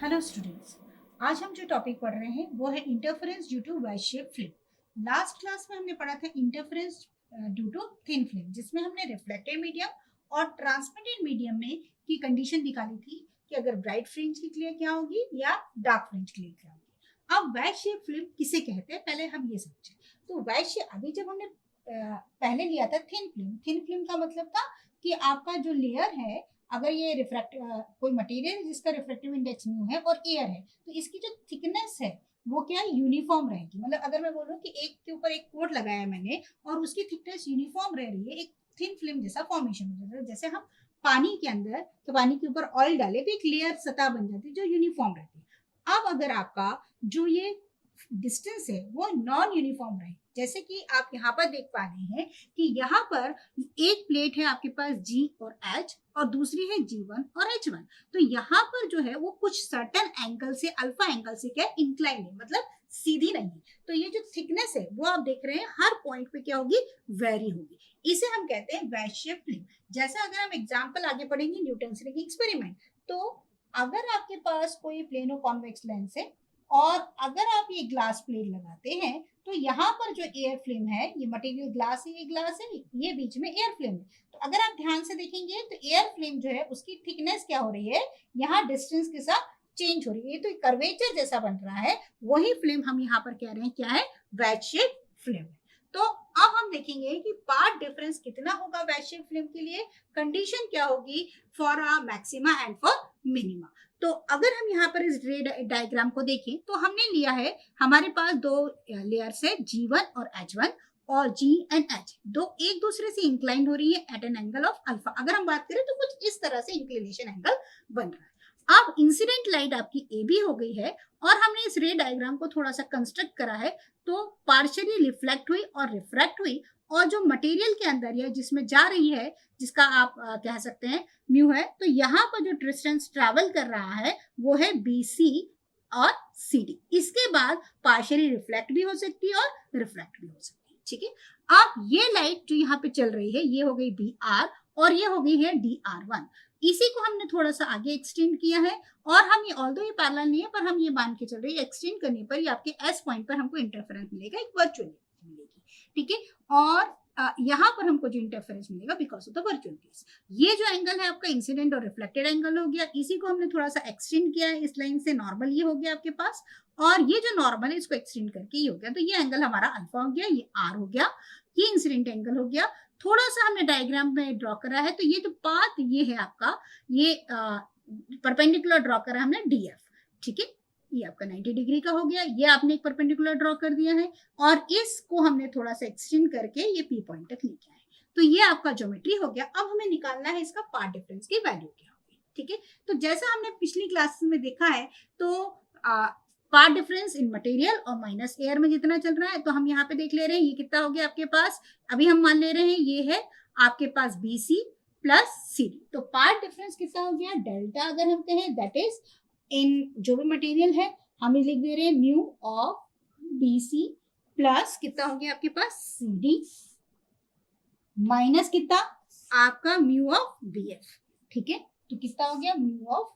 Hello students. आज हम जो टॉपिक पढ़ रहे हैं वो है interference due to wedge shape film. Last class में हमने पढ़ा था interference due to thin film, जिसमें हमने रिफ्लेक्टेड मीडियम और ट्रांसमिटेड मीडियम में की कंडीशन निकाली थी कि अगर ब्राइट फ्रिंज निकले क्या होगी या डार्क फ्रिंज निकले क्या होगी। अब वेज शेप फिल्म किसे कहते हैं पहले हम ये समझें। तो वेज शेप अभी जब हमने पहले लिया था थिन फिल्म का मतलब था कि आपका जो लेयर है, अगर ये रिफ्रैक्ट कोई मटेरियल है जिसका रिफ्रैक्टिव इंडेक्स म्यू है और एयर है, तो इसकी जो थिकनेस है वो क्या है, यूनिफॉर्म रहेगी। मतलब अगर मैं बोलूँ कि एक के ऊपर एक कोट लगाया मैंने और उसकी थिकनेस यूनिफॉर्म रह रही है, एक थिन फिल्म जैसा फॉर्मेशन हो जाता है। जैसे हम पानी के अंदर तो पानी के ऊपर ऑयल डाले तो एक लेयर सतह बन जाती है जो यूनिफॉर्म रहती है। अब अगर आपका जो ये डिस्टेंस है वो नॉन यूनिफॉर्म रहे, जैसे कि आप यहाँ पर देख पा रहे हैं कि यहाँ पर एक प्लेट है आपके पास जी और एच और दूसरी है G1 और H1। तो यहाँ पर जो है वो कुछ सर्टन एंगल से, अल्फा एंगल से क्या इंक्लाइन है, मतलब सीधी नहीं है। तो ये जो थिकनेस है वो आप देख रहे हैं हर पॉइंट पे क्या होगी, वेरी होगी। इसे हम कहते हैं वेज शेप फिल्म। जैसा अगर हम एग्जांपल आगे पढ़ेंगे न्यूटन से लेके एक्सपेरिमेंट, तो अगर आपके पास कोई प्लेनो कॉन्वेक्स लेंस है और अगर आप ये ग्लास प्लेट लगाते हैं तो यहाँ पर जो एयर फ्लेम है, ये मटेरियल ग्लास है, ये ग्लास है, ये बीच में एयर फ्लेम है। तो अगर आप ध्यान से देखेंगे तो एयर फ्लेम जो है उसकी थिकनेस क्या हो रही है, यहाँ डिस्टेंस के साथ चेंज हो रही है। ये तो कर्वेचर जैसा बन रहा है, वही फ्लेम हम यहाँ पर कह रहे हैं क्या है, वेज शेप फ्लेम। तो अब हम देखेंगे कि पार्ट डिफरेंस कितना होगा वेज शेप फ्लेम के लिए, कंडीशन क्या होगी for a maxima and for minima. तो अगर हम यहाँ पर इस रे डायग्राम को देखें तो हमने लिया है, हमारे पास दो लेयर्स है G1 और H1, और G एंड H दो एक दूसरे से इंक्लाइन हो रही है at an angle of alpha. अगर हम बात करें तो कुछ इस तरह से इंक्लिनेशन एंगल बन रहा है। अब इंसिडेंट लाइट आपकी ए बी हो गई है और हमने इस रे डायग्राम को थोड़ा सा कंस्ट्रक्ट करा है। तो पार्शियली रिफ्लेक्ट हुई और रिफ्रैक्ट हुई, और जो मटेरियल के अंदर है जिसमें जा रही है, जिसका आप कह सकते हैं म्यू है, तो यहाँ पर जो डिस्टेंस ट्रेवल कर रहा है वो है BC और CD। इसके बाद पार्शियली रिफ्लेक्ट भी हो सकती है और रिफ्रैक्ट भी हो सकती है। ठीक है, अब ये लाइट जो यहाँ पे चल रही है ये हो गई BR और ये हो गई है DR1। इसी को हमने थोड़ा सा आगे एक्सटेंड किया है और हम ये ऑल्दो ये पैरेलल नहीं है पर हम ये मान के चल रहे हैं एक्सटेंड करने पर ये आपके S पॉइंट पर हमको इंटरफेरेंस मिलेगा, एक वर्चुअल मिलेगी। ठीक है, और यहाँ पर हमको जो इंटरफेरेंस मिलेगा because of the virtual case. ये जो एंगल है आपका इंसिडेंट और रिफ्लेक्टेड एंगल हो गया, इसी को हमने थोड़ा सा एक्सटेंड किया है इस लाइन से, नॉर्मल ये हो गया आपके पास, और ये जो नॉर्मल है इसको एक्सटेंड करके ये हो गया। तो ये एंगल हमारा अल्फा हो गया, ये R हो गया, ये इंसिडेंट एंगल हो गया। थोड़ा सा हमने डायग्राम में ड्रॉ करा है, तो ये जो पाथ ये है आपका, ये परपेंडिकुलर ड्रॉ करा हमने DF। ठीक है, ये आपका 90 डिग्री का हो गया, ये आपने एक परपेंडिकुलर ड्रॉ कर दिया है और इसको हमने थोड़ा सा एक्सटेंड करके ये P पॉइंट तक लेके आए। तो ये आपका ज्योमेट्री हो गया। अब हमें निकालना है इसका पार्ट डिफरेंस की वैल्यू क्या होगी। ठीक है, तो जैसा हमने पिछली क्लास में देखा है, तो पार्ट डिफरेंस इन मटेरियल और माइनस एयर में जितना चल रहा है, तो हम यहाँ पे देख ले रहे हैं ये कितना हो गया आपके पास। अभी हम मान ले रहे हैं ये है आपके पास BC प्लस CD। तो पार्ट डिफरेंस कितना हो गया, डेल्टा अगर हम कहें, दैट इज इन जो भी मटेरियल है हम लिख दे रहे हैं म्यू ऑफ BC प्लस कितना हो गया आपके पास CD माइनस कितना आपका म्यू ऑफ BF। ठीक है, तो कितना हो गया म्यू ऑफ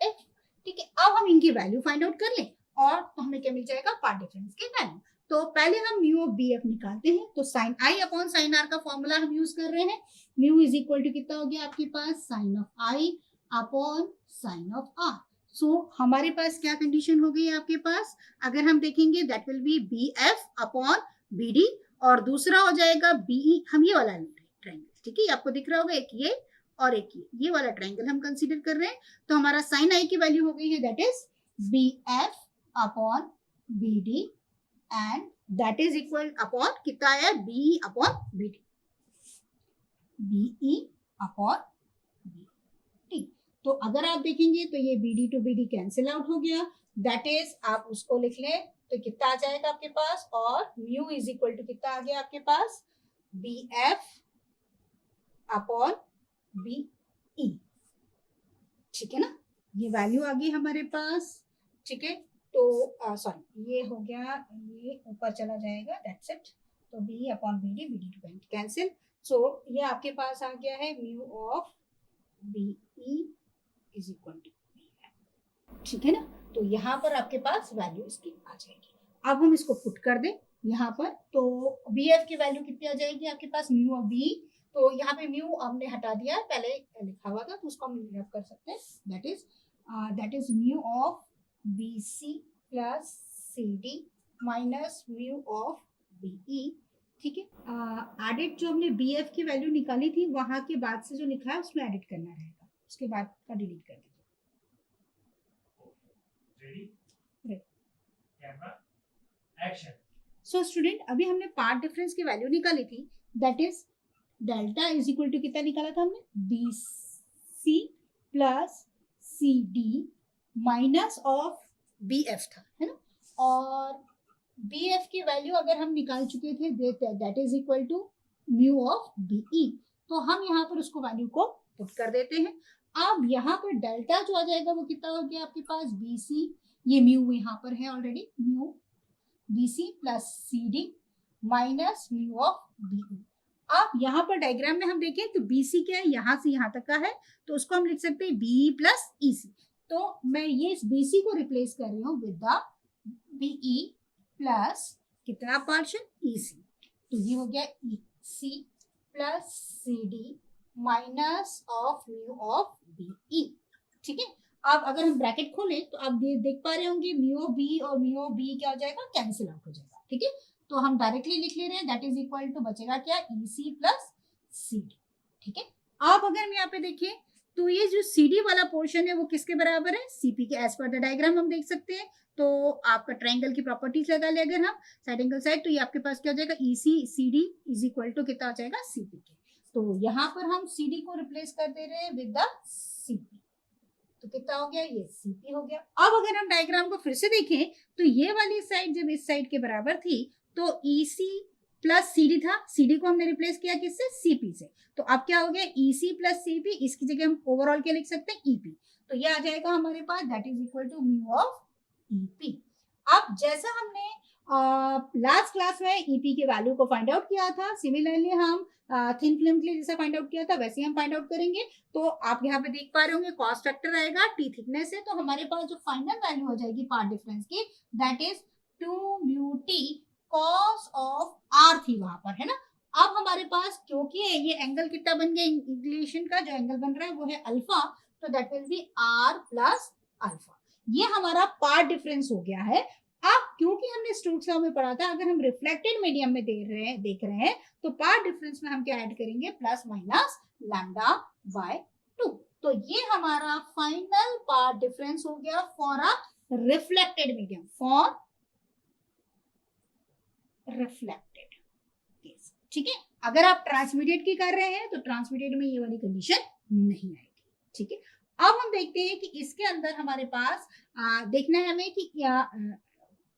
F। ठीक है, अब हम इनकी वैल्यू फाइंड आउट कर लें और तो हमें क्या मिल जाएगा, पार्ट डिफरेंस की वैल्यू। तो पहले हम म्यू ऑफ BF निकालते हैं। तो sine I upon sine R का फॉर्मूला हम यूज कर रहे हैं। म्यू इज इक्वल टू कितना हो गया आपके पास, sine of I upon sine of R। So हमारे पास क्या कंडीशन हो गई आपके पास, अगर हम देखेंगे that will be BF upon BD और दूसरा हो जाएगा BE। हम ये वाला ले रहे हैं ट्रायंगल। ठीक है, आपको दिख रहा होगा एक ये और एक ये वाला ट्रायंगल हम कंसीडर कर रहे हैं। तो हमारा साइन I की वैल्यू हो गई है that is BF upon BD and that is equal upon कितना आया, BE upon BD, BE upon BD। तो अगर आप देखेंगे तो ये BD to BD cancel out हो गया, दैट इज आप उसको लिख लें तो कितना आ जाएगा आपके पास, और म्यू इज इक्वल टू कितना आ गया आपके पास, BF अपॉन BE। ठीक है ना, ये वैल्यू आ गई हमारे पास। ठीक है, तो सॉरी ये हो गया, ये ऊपर चला जाएगा, दैट्स इट। तो BE upon BD, BD to BD cancel. So ये आपके पास आ गया है mu of BE is equal to BF। ठीक है ना। तो यहाँ पर आपके पास वैल्यू इसकी आ जाएगी। अब हम इसको पुट कर दें यहाँ पर, तो बी एफ की वैल्यू कितनी आ जाएगी आपके पास, म्यू ऑफ बी। तो यहाँ पे म्यू हमने हटा दिया है, पहले लिखा हुआ था तो उसको हम लिख कर सकते हैं, that is mu of B C plus C D minus mu of B E. ठीक है, एडिट जो हमने बी एफ की वैल्यू निकाली थी वहां के बाद से जो लिखा है उसमें एडिट करना रहेगा, उसके बाद का डिलीट कर दीजिए। सो स्टूडेंट, अभी हमने पार्ट डिफरेंस की वैल्यू निकाली थी, that is delta is equal to कितना निकाला था हमने, B C plus C D minus of B F था, है ना। और बी एफ की वैल्यू अगर हम निकाल चुके थे that is equal to mu of B E, तो हम यहाँ पर उसको वैल्यू को पुट कर देते हैं। अब यहाँ पर डेल्टा जो आ जाएगा वो कितना हो गया आपके पास, बी सी, ये म्यू यहाँ पर है already, mu B C plus C D minus mu of B E. अब यहाँ पर डायग्राम में हम देखें तो बी सी क्या है, यहाँ से यहाँ तक का है, तो उसको हम लिख सकते हैं बी प्लस ई सी। तो मैं ये इस बी सी को रिप्लेस कर रही हूँ with the B E plus कितना पार्शियल ई सी, तो ये हो गया E C plus C D minus of mu of B E. ठीक है, अब अगर हम ब्रैकेट खोलें तो आप देख पा रहे होंगे म्यू ऑफ बी और म्यू ऑफ बी क्या हो जाएगा, कैंसिल आउट हो जाएगा। ठीक है, तो हम डायरेक्टली लिख ले रहे हैं, दैट इज इक्वल टू बचेगा क्या, ई सी प्लस सी डी। ठीक है, अब अगर हम यहाँ पे देखें तो ये जो सी डी वाला पोर्शन है वो किसके बराबर है, सीपी के, एज पर द डायग्राम हम देख सकते हैं। तो आपका ट्रायंगल की प्रॉपर्टीज लगा ले अगर हम साइड एंगल साइड, तो ये आपके पास क्या हो जाएगा, E C C D is equal to कितना हो जाएगा, सीपी के। तो यहाँ पर हम सी डी को रिप्लेस कर दे रहे हैं विद द सीपी, तो कितना हो गया, ये सीपी हो गया। अब अगर हम डायग्राम को फिर से देखें तो ये वाली साइड जब इस साइड के बराबर थी तो EC प्लस CD था, CD को हमने रिप्लेस किया किससे, CP से। तो अब क्या हो गया, EC प्लस CP, इसकी जगह हम ओवरऑल क्या लिख सकते हैं, EP। तो ये आ जाएगा हमारे पास, that is equal to mu of EP। अब जैसा हमने लास्ट क्लास में EP की वैल्यू को फाइंड आउट किया था, सिमिलरली हम थिन फिल्म के लिए जैसा फाइंड आउट किया था वैसे ही हम फाइंड आउट करेंगे। तो आप यहाँ पे देख पा रहे होंगे कॉस्ट फैक्टर आएगा T थिकनेस है, तो हमारे पास जो फाइनल वैल्यू हो जाएगी पार्ट डिफरेंस की, that is 2 mu T cos of R थी वहां पर, है ना। अब हमारे पास क्योंकि ये एंगल कितना बन गया, इंक्लिनेशन का जो एंगल बन रहा है वो है अल्फा, तो that will be R plus alpha. ये हमारा पार्ट डिफरेंस हो गया है। अब क्योंकि हमने स्टोक्स लॉ में पढ़ा था, अगर हम रिफ्लेक्टेड मीडियम में देख रहे हैं तो पार्ट डिफरेंस में हम क्या ऐड करेंगे, प्लस माइनस लैम्डा बाय 2। तो ये हमारा फाइनल पार्ट डिफरेंस हो गया for a reflected medium, for reflected case. ठीक है, अगर आप ट्रांसमीडिएट की कर रहे हैं तो ट्रांसमीडिएट में ये वाली कंडीशन नहीं आएगी। ठीक है, अब हम देखते हैं कि इसके अंदर हमारे पास देखना है हमें कि क्या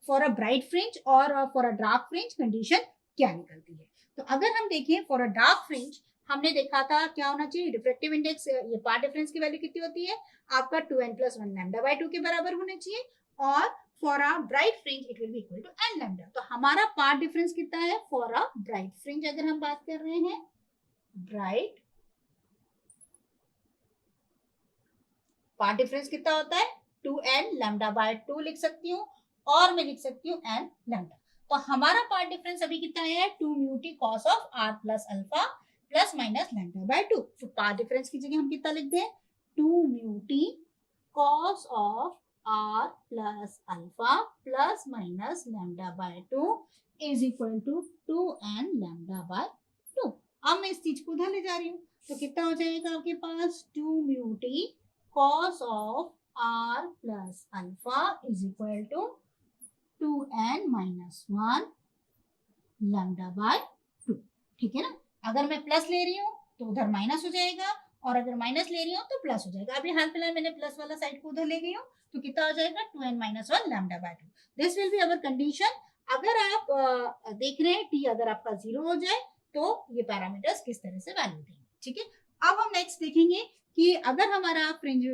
फॉर अ ब्राइट फ्रिंज और for a dark fringe condition क्या निकलती है। तो अगर हम देखें फॉर अ डार्क फ्रिंज, हमने देखा था क्या होना चाहिए, रिफ्रेक्टिव इंडेक्स, ये पार्ट डिफरेंस की वैल्यू कितनी होती है आपका 2n + 1 लैम्डा बाय 2 के बराबर होना चाहिए, और for a bright fringe it will be equal to n lambda. तो हमारा पार्ट डिफरेंस कितना है फॉर अ ब्राइट फ्रिंज, अगर हम बात कर रहे हैं ब्राइट, पार्ट डिफरेंस कितना होता है 2n लैम्डा बाय 2 लिख सकती हूँ, और मैं लिख सकती हूँ n लैम्डा। तो हमारा पार्ट डिफरेंस अभी कितना है 2 mu T cos of r plus alpha plus minus lambda by 2। तो पार्ट डिफरेंस की जगह हम कितना लिख दें 2 mu T cos of r plus alpha plus minus lambda by 2 is equal to 2n lambda by 2। अब मैं इस चीज को उधर ले जा रही हूँ, तो कितना हो जाएगा आपके पास 2 mu T cos of r plus alpha is equal to 2n minus 1 lambda by 2। ठीक है ना, अगर मैं प्लस ले रही हूँ तो उधर माइनस हो जाएगा, और अगर माइनस ले रही हूँ तो प्लस हो जाएगा। अभी हाल फिलहाल मैंने प्लस वाला साइड को उधर ले गई हूँ, तो कितना हो जाएगा 2n minus 1 lambda by 2। This will be our condition. अगर आप देख रहे हैं t अगर आपका 0 हो जाए तो ये पैरामीटर्स किस तरह से वैल्यू देंगे। ठीक है, अब हम नेक्स्ट देखेंगे कि अगर हमारा फ्रिंज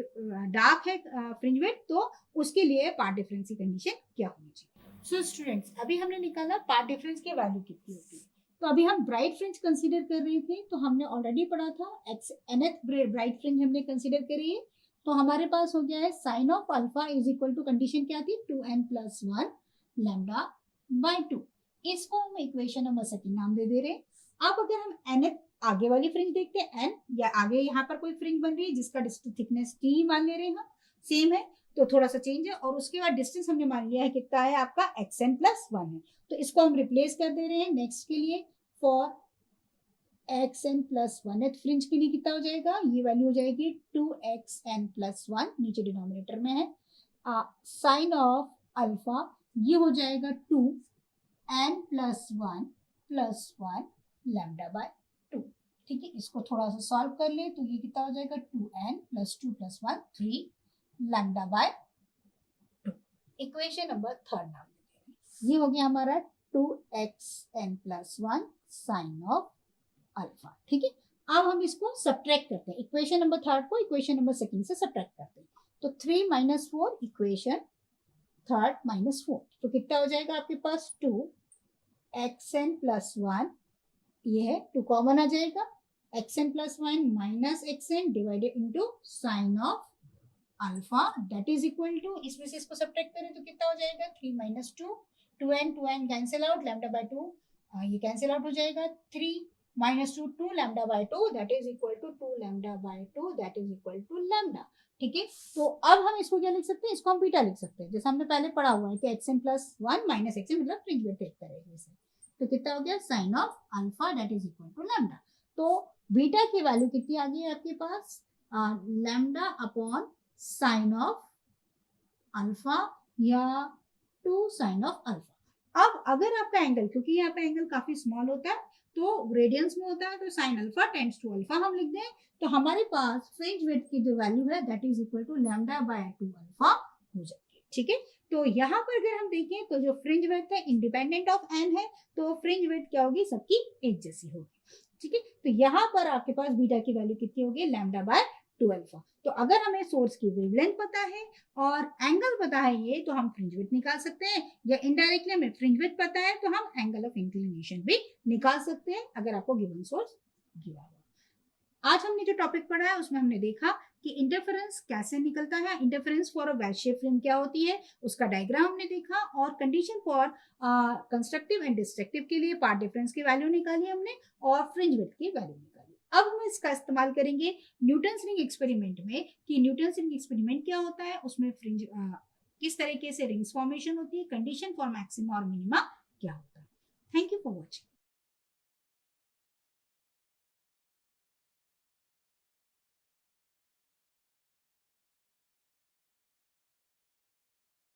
डार्क है फ्रिंज विड्थ, तो उसके लिए पार्ट डिफरेंस की कंडीशन क्या होनी चाहिए। सो स्टूडेंट्स, अभी हमने निकाला पार्ट डिफरेंस की वैल्यू कितनी होती है। तो अभी हम ब्राइट फ्रिंज कंसीडर कर रहे थे, तो हमने ऑलरेडी पढ़ा था nth ब्राइट फ्रिंज हमने कंसीडर करी है, तो हमारे पास हो गया है sine of alpha is equal to, condition क्या थी, 2n+1 लैम्डा बाय 2। इसको हम इक्वेशन नंबर सेकंड नाम दे रहे हैं। अब अगर हम nth आगे वाली फ्रिंज देखते हैं, n या आगे यहाँ पर कोई फ्रिंज बन रही है जिसका थिकनेस t मान ले रहे हैं, सेम है तो थोड़ा सा चेंज है, और उसके बाद डिस्टेंस हमने मान लिया है कितना है आपका xn+1 है, तो इसको हम रिप्लेस कर दे रहे हैं नेक्स्ट के लिए। फॉर xn+1 फ्रिंज के लिए कितना हो जाएगा, ये वैल्यू हो जाएगी 2xn+1, नीचे डिनोमिनेटर में है। साइन ऑफ अल्फा ये हो जाएगा 2n+1+1 लैम्डा बाय 2। ठीक है, इसको थोड़ा सा सॉल्व कर ले तो ये कितना हो जाएगा 2n+2+1 3 lambda by 2। Equation number third नाम ये हो गया हमारा 2xn+1 साइन ऑफ अल्फा। ठीक है, अब हम इसको सब्ट्रैक्ट करते हैं, इक्वेशन नंबर थर्ड को इक्वेशन नंबर सेकंड से सब्ट्रैक्ट करते हैं। तो 3 - 4 इक्वेशन थर्ड -4, तो कितना हो जाएगा आपके पास 2xn+1, ये है 2 कॉमन आ जाएगा, xn+1 minus xn divided into sine of alpha that is equal to, इसमें से इसको सब्ट्रैक्ट करें तो कितना हो जाएगा 3 - 2, 2n cancel out, lambda by 2 ये कैंसिल आउट हो जाएगा, 3 - 2 2 lambda by 2 that is equal to 2 lambda by 2 that is equal to lambda. ठीक है, तो अब हम इसको क्या लिख सकते हैं, इसको हम बीटा लिख सकते हैं, जैसे हमने पहले पढ़ा हुआ है कि xn+1 माइनस xn मतलब फ्रिंज विड्थ एक तरह से, तो कितना हो गया sine of alpha that is equal to lambda. तो बीटा की वैल्यू कितनी आ गई है आपके पास, lambda upon sine of alpha या 2 साइन ऑफ अल्फा। अब अगर आपका एंगल, क्योंकि यहाँ पे एंगल काफी स्मॉल होता है तो रेडियंस में होता है, तो sine alpha tends to alpha हम लिख दें, तो हमारे पास फ्रिंज विड्थ की जो वैल्यू है that is equal to lambda by 2 alpha हो जाएगी। ठीक है, तो यहाँ पर अगर हम देखें तो जो फ्रिंज विड्थ है इंडिपेंडेंट ऑफ एन है, तो फ्रिंज विड्थ क्या होगी, सबकी एक जैसी होगी। ठीक है, तो यहाँ पर आपके पास बीटा की वैल्यू कितनी होगी, लैम्डा बाय 2 अल्फा। तो अगर हमें सोर्स की वेवलेंथ पता है और एंगल पता है ये, तो हम फ्रिंज विड्थ निकाल सकते हैं, या इनडायरेक्टली हमें फ्रिंज विड्थ पता है तो हम एंगल ऑफ इंक्लिनेशन भी निकाल सकते हैं अगर आपको गिवन सोर्स गिवा हुआ। आज हमने जो टॉपिक पढ़ा है उसमें हमने देखा कि इंटरफेरेंस कैसे निकलता है, interference for a well shape film क्या होती है उसका डायग्राम हमने देखा, और condition for constructive and destructive के लिए पार्ट डिफरेंस की वैल्यू निकाली हमने, और फ्रिंज विड्थ की वैल्यू निकाली। अब हम इसका इस्तेमाल करेंगे न्यूटन्स रिंग एक्सपेरिमेंट में, कि न्यूटन्स रिंग एक्सपेरिमेंट क्या होता है, उसमें फ्रिंज किस तरीके से रिंग्स फॉर्मेशन होती है, कंडीशन फॉर मैक्सिमा और मिनिमा क्या होता है। Thank you for watching.